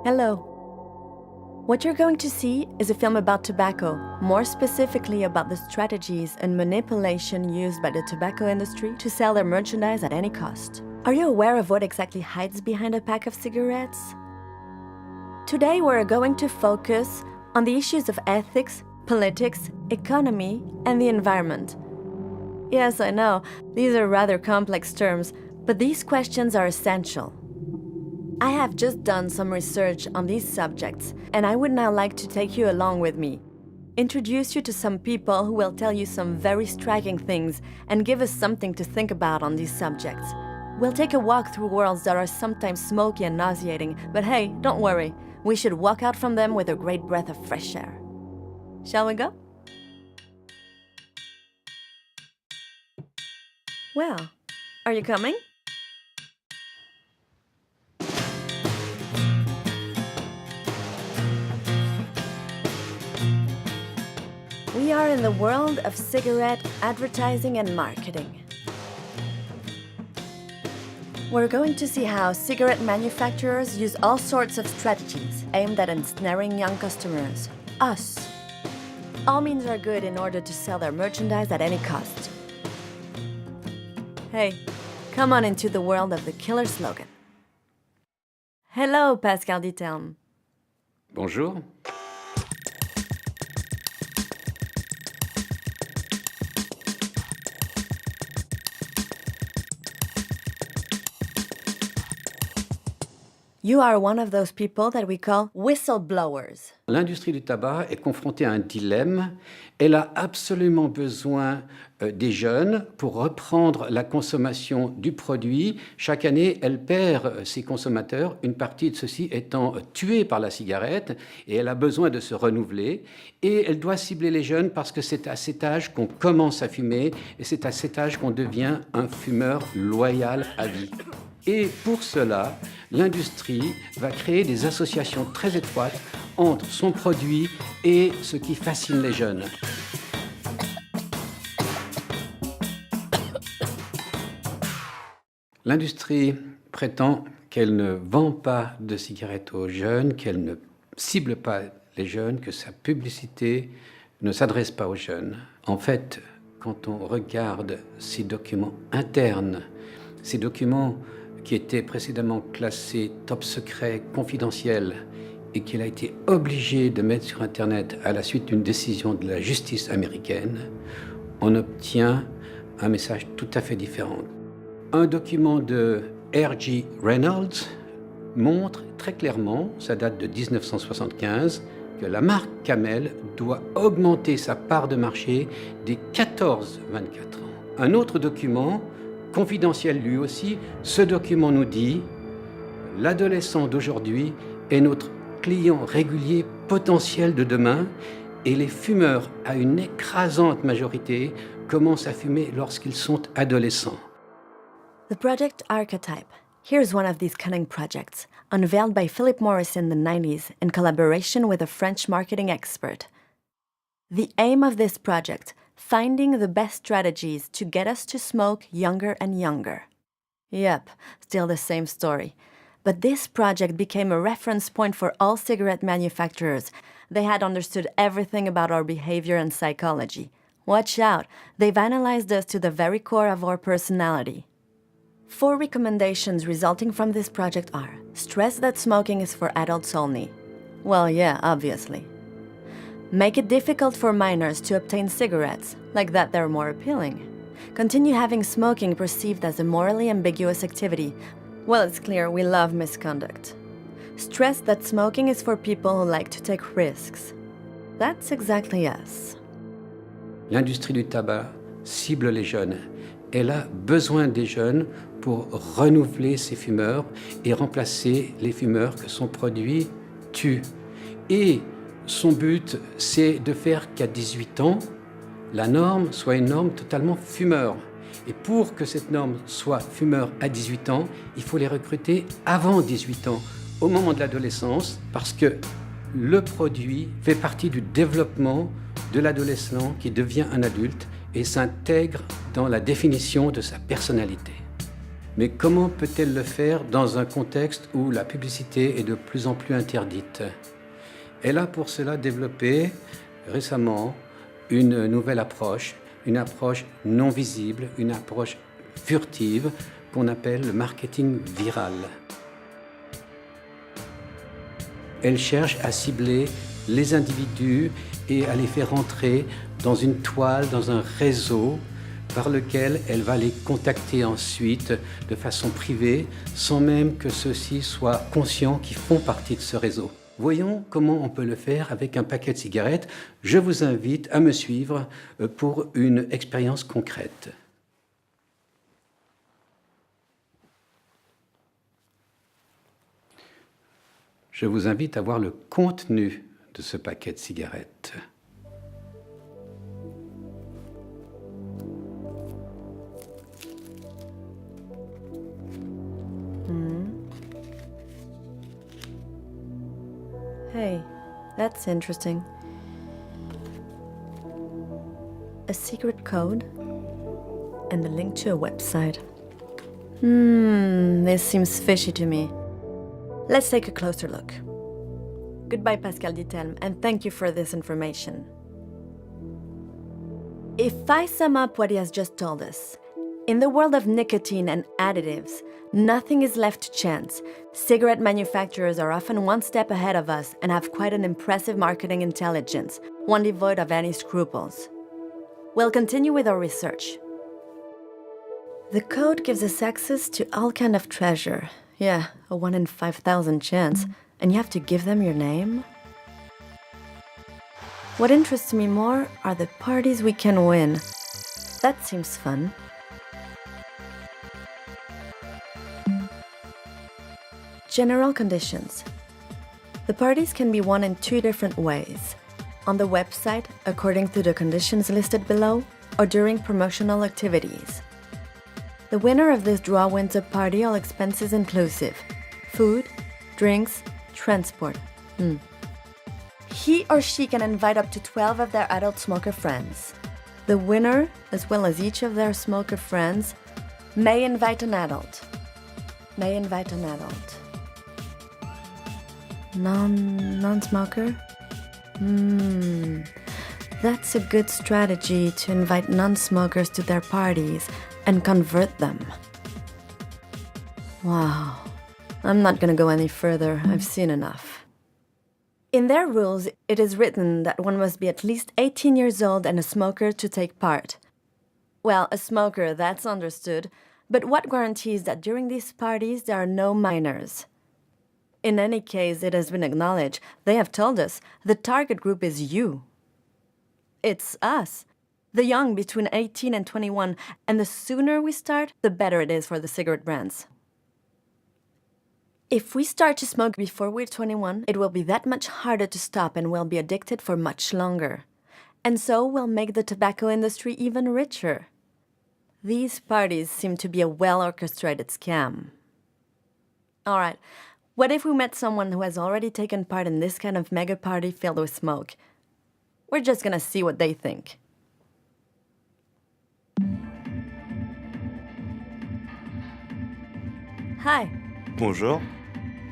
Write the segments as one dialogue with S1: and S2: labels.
S1: Hello. What you're going to see is a film about tobacco, more specifically about the strategies and manipulation used by the tobacco industry to sell their merchandise at any cost. Are you aware of what exactly hides behind a pack of cigarettes? Today we're going to focus on the issues of ethics, politics, economy, and the environment. Yes, I know, these are rather complex terms, but these questions are essential. I have just done some research on these subjects, and I would now like to take you along with me. Introduce you to some people who will tell you some very striking things and give us something to think about on these subjects. We'll take a walk through worlds that are sometimes smoky and nauseating, but hey, don't worry, we should walk out from them with a great breath of fresh air. Shall we go? Well, are you coming? We are in the world of cigarette advertising and marketing. We're going to see how cigarette manufacturers use all sorts of strategies aimed at ensnaring young customers, us. All means are good in order to sell their merchandise at any cost. Hey, come on into the world of the killer slogan. Hello, Pascal Ditelme.
S2: Bonjour.
S1: You are one of those people that we call whistleblowers.
S2: L'industrie du tabac est confrontée à un dilemme. Elle a absolument besoin des jeunes pour reprendre la consommation du produit. Chaque année, elle perd ses consommateurs, une partie de ceux-ci étant tués par la cigarette, et elle a besoin de se renouveler. Et elle doit cibler les jeunes parce que c'est à cet âge qu'on commence à fumer, et c'est à cet âge qu'on devient un fumeur loyal à vie. Et pour cela, l'industrie va créer des associations très étroites entre son produit et ce qui fascine les jeunes. L'industrie prétend qu'elle ne vend pas de cigarettes aux jeunes, qu'elle ne cible pas les jeunes, que sa publicité ne s'adresse pas aux jeunes. En fait, quand on regarde ces documents internes, ces documents qui était précédemment classé top secret confidentiel et qu'il a été obligé de mettre sur Internet à la suite d'une décision de la justice américaine, on obtient un message tout à fait différent. Un document de R.G. Reynolds montre très clairement, ça date de 1975, que la marque Camel doit augmenter sa part de marché des 14-24 ans. Un autre document confidentiel lui aussi, ce document nous dit « L'adolescent d'aujourd'hui est notre client régulier potentiel de demain et les fumeurs, à une écrasante majorité, commencent à fumer lorsqu'ils sont adolescents. »
S1: The Project Archetype. Here's one of these cunning projects, unveiled by Philip Morris in the 90s in collaboration with a French marketing expert. The aim of this project: finding the best strategies to get us to smoke younger and younger. Yep, still the same story. But this project became a reference point for all cigarette manufacturers. They had understood everything about our behavior and psychology. Watch out, they've analyzed us to the very core of our personality. 4 recommendations resulting from this project are: stress that smoking is for adults only. Well, yeah, obviously. Make it difficult for minors to obtain cigarettes, like that they're more appealing. Continue having smoking perceived as a morally ambiguous activity. Well, it's clear we love misconduct. Stress that smoking is for people who like to take risks. That's exactly us.
S2: L'industrie du tabac cible les jeunes. Elle a besoin des jeunes pour renouveler ses fumeurs et remplacer les fumeurs que son produit tue. Et son but, c'est de faire qu'à 18 ans, la norme soit une norme totalement fumeur. Et pour que cette norme soit fumeur à 18 ans, il faut les recruter avant 18 ans, au moment de l'adolescence, parce que le produit fait partie du développement de l'adolescent qui devient un adulte et s'intègre dans la définition de sa personnalité. Mais comment peut-elle le faire dans un contexte où la publicité est de plus en plus interdite? Elle a pour cela développé récemment une nouvelle approche, une approche non visible, une approche furtive qu'on appelle le marketing viral. Elle cherche à cibler les individus et à les faire entrer dans une toile, dans un réseau par lequel elle va les contacter ensuite de façon privée, sans même que ceux-ci soient conscients qu'ils font partie de ce réseau. Voyons comment on peut le faire avec un paquet de cigarettes. Je vous invite à me suivre pour une expérience concrète. Je vous invite à voir le contenu de ce paquet de cigarettes.
S1: Hey, that's interesting. A secret code and a link to a website. This seems fishy to me. Let's take a closer look. Goodbye, Pascal Ditelme, and thank you for this information. If I sum up what he has just told us, in the world of nicotine and additives, nothing is left to chance. Cigarette manufacturers are often one step ahead of us and have quite an impressive marketing intelligence, one devoid of any scruples. We'll continue with our research. The code gives us access to all kind of treasure. Yeah, a 1 in 5,000 chance. And you have to give them your name? What interests me more are the parties we can win. That seems fun. General conditions. The parties can be won in 2 different ways. On the website, according to the conditions listed below, or during promotional activities. The winner of this draw wins a party, all expenses inclusive. Food, drinks, transport. He or she can invite up to 12 of their adult smoker friends. The winner, as well as each of their smoker friends, may invite an adult. Non-smoker? That's a good strategy to invite non-smokers to their parties and convert them. Wow. I'm not gonna go any further. I've seen enough. In their rules, it is written that one must be at least 18 years old and a smoker to take part. Well, a smoker, that's understood, but what guarantees that during these parties there are no minors? In any case, it has been acknowledged, they have told us, the target group is you. It's us, the young between 18 and 21, and the sooner we start, the better it is for the cigarette brands. If we start to smoke before we're 21, it will be that much harder to stop and we'll be addicted for much longer. And so we'll make the tobacco industry even richer. These parties seem to be a well-orchestrated scam. All right, what if we met someone who has already taken part in this kind of mega party filled with smoke? We're just gonna see what they think. Hi.
S3: Bonjour.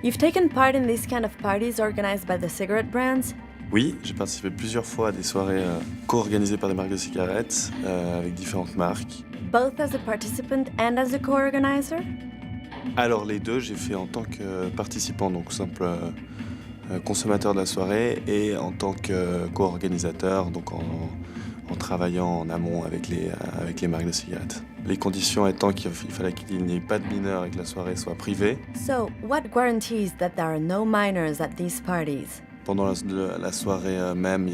S1: You've taken part in these kind of parties organized by the cigarette brands?
S3: Oui, j'ai participé plusieurs fois à des soirées co-organisées par des marques de cigarettes avec différentes marques.
S1: Both as a participant and as a co-organizer?
S3: Alors les deux, j'ai fait en tant que participant, donc simple consommateur de la soirée, et en tant que co-organisateur, donc en travaillant en amont avec les marques de cigarettes. Les conditions étant qu'il fallait qu'il n'y ait pas de mineurs et que la soirée soit privée.
S1: So, what guarantees that there are no minors at these parties?
S3: Pendant la soirée même, il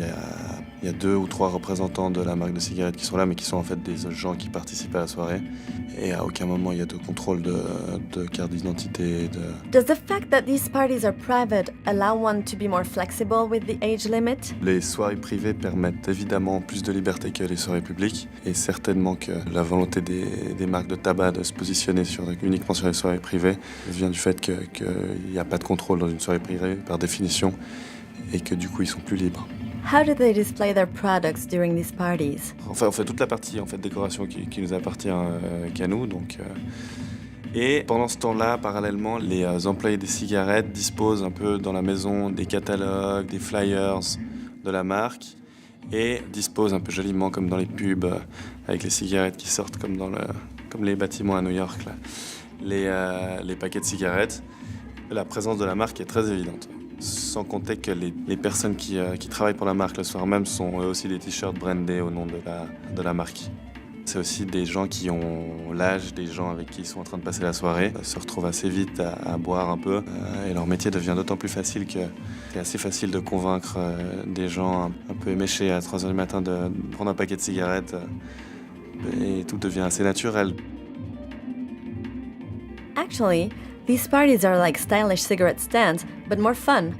S3: y a 2 ou 3 représentants de la marque de cigarettes qui sont là, mais qui sont en fait des gens qui participent à la soirée. Et à aucun moment, il y a de contrôle de carte d'identité.
S1: Does the fact that these parties are private allow one to be more flexible with the age limit?
S3: Les soirées privées permettent évidemment plus de liberté que les soirées publiques. Et certainement que la volonté des marques de tabac de se positionner uniquement sur les soirées privées vient du fait qu'il n'y a pas de contrôle dans une soirée privée, par définition, et que du coup, ils sont plus libres.
S1: How do they display their products during these parties?
S3: Enfin, on fait toute la partie décoration qui nous appartient qu'à nous, donc Et pendant ce temps-là, parallèlement, les employés des cigarettes disposent un peu dans la maison des catalogues, des flyers de la marque et disposent un peu joliment comme dans les pubs avec les cigarettes qui sortent comme les bâtiments à New York, là. Les paquets de cigarettes. La présence de la marque est très évidente. Sans compter que les personnes qui travaillent pour la marque le soir même sont eux aussi des t-shirts brandés au nom de la marque. C'est aussi des gens qui ont l'âge des gens avec qui ils sont en train de passer la soirée, se retrouvent assez vite à boire un peu et leur métier devient d'autant plus facile que c'est assez facile de convaincre des gens un peu éméchés à 3h du matin de prendre un paquet de cigarettes et tout devient assez naturel.
S1: Actually, these parties are like stylish cigarette stands, but more fun.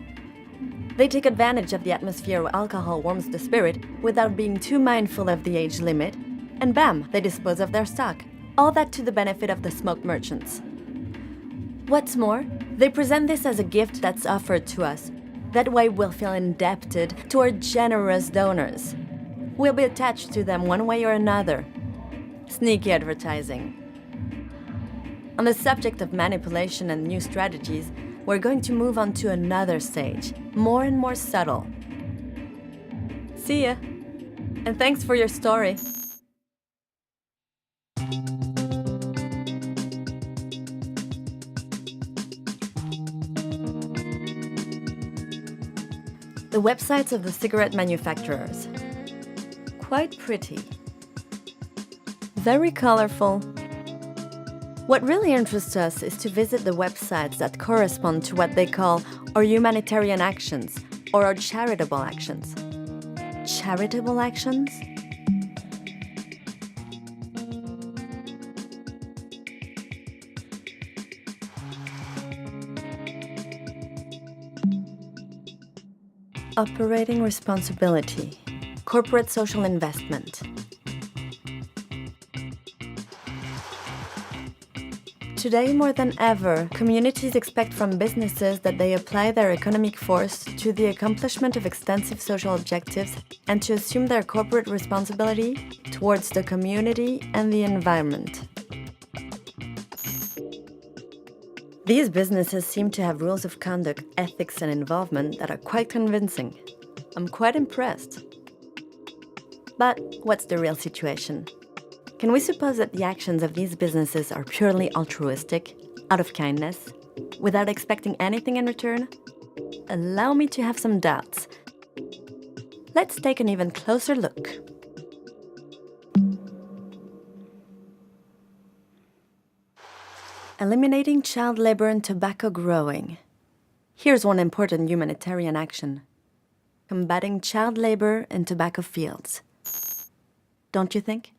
S1: They take advantage of the atmosphere where alcohol warms the spirit without being too mindful of the age limit, and bam, they dispose of their stock. All that to the benefit of the smoke merchants. What's more, they present this as a gift that's offered to us. That way we'll feel indebted to our generous donors. We'll be attached to them one way or another. Sneaky advertising. On the subject of manipulation and new strategies, we're going to move on to another stage, more and more subtle. See ya! And thanks for your story. The websites of the cigarette manufacturers. Quite pretty. Very colorful. What really interests us is to visit the websites that correspond to what they call our humanitarian actions or our charitable actions. Charitable actions? Operating responsibility, corporate social investment. Today, more than ever, communities expect from businesses that they apply their economic force to the accomplishment of extensive social objectives and to assume their corporate responsibility towards the community and the environment. These businesses seem to have rules of conduct, ethics, and involvement that are quite convincing. I'm quite impressed. But what's the real situation? Can we suppose that the actions of these businesses are purely altruistic, out of kindness, without expecting anything in return? Allow me to have some doubts. Let's take an even closer look. Eliminating child labor and tobacco growing. Here's one important humanitarian action. Combating child labor in tobacco fields. Don't you think?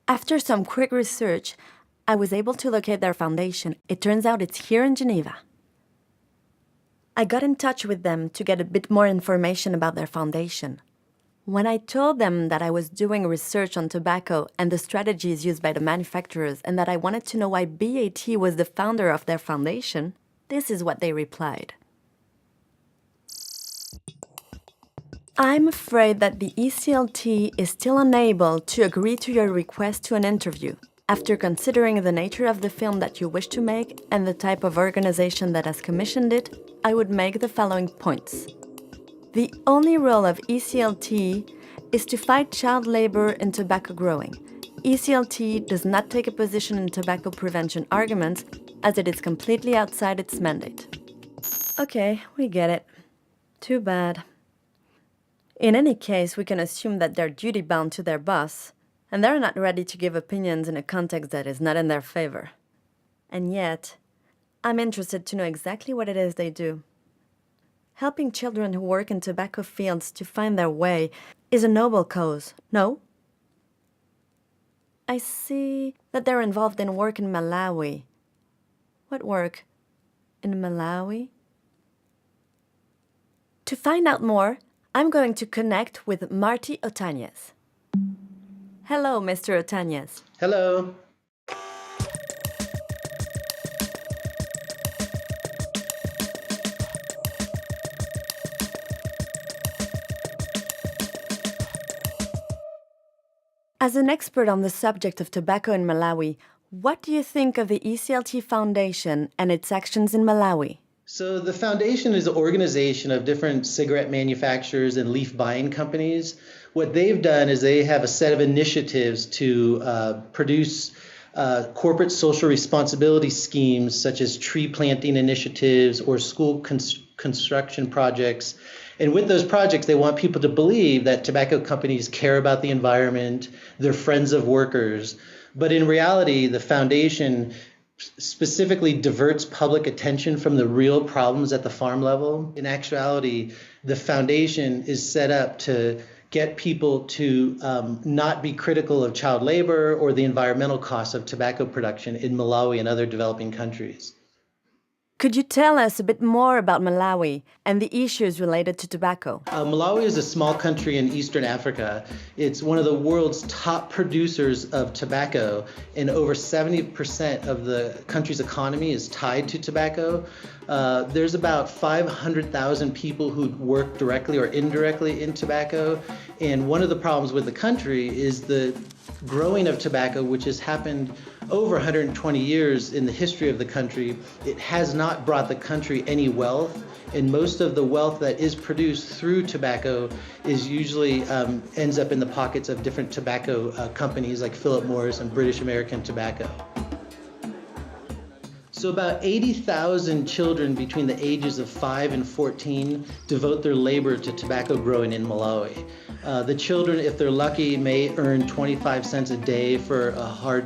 S1: After some quick research, I was able to locate their foundation. It turns out it's here in Geneva. I got in touch with them to get a bit more information about their foundation. When I told them that I was doing research on tobacco and the strategies used by the manufacturers and that I wanted to know why BAT was the founder of their foundation, this is what they replied. I'm afraid that the ECLT is still unable to agree to your request to an interview. After considering the nature of the film that you wish to make and the type of organization that has commissioned it, I would make the following points. The only role of ECLT is to fight child labor in tobacco growing. ECLT does not take a position in tobacco prevention arguments as it is completely outside its mandate. Okay, we get it. Too bad. In any case, we can assume that they're duty-bound to their boss, and they're not ready to give opinions in a context that is not in their favor. And yet, I'm interested to know exactly what it is they do. Helping children who work in tobacco fields to find their way is a noble cause, no? I see that they're involved in work in Malawi. What work? In Malawi? To find out more, I'm going to connect with Marty Otañez. Hello, Mr. Otañez.
S4: Hello.
S1: As an expert on the subject of tobacco in Malawi, what do you think of the ECLT Foundation and its actions in Malawi?
S4: So the foundation is an organization of different cigarette manufacturers and leaf buying companies. What they've done is they have a set of initiatives to produce corporate social responsibility schemes such as tree planting initiatives or school construction projects. And with those projects, they want people to believe that tobacco companies care about the environment, they're friends of workers. But in reality, the foundation specifically diverts public attention from the real problems at the farm level. In actuality, the foundation is set up to get people to not be critical of child labor or the environmental costs of tobacco production in Malawi and other developing countries.
S1: Could you tell us a bit more about Malawi and the issues related to tobacco?
S4: Malawi is a small country in Eastern Africa. It's one of the world's top producers of tobacco, and over 70% of the country's economy is tied to tobacco. There's about 500,000 people who work directly or indirectly in tobacco, and one of the problems with the country is the growing of tobacco, which has happened over 120 years in the history of the country. It has not brought the country any wealth, and most of the wealth that is produced through tobacco is usually ends up in the pockets of different tobacco companies like Philip Morris and British American Tobacco. So about 80,000 children between the ages of 5 and 14 devote their labor to tobacco growing in Malawi. The children, if they're lucky, may earn 25 cents a day for a hard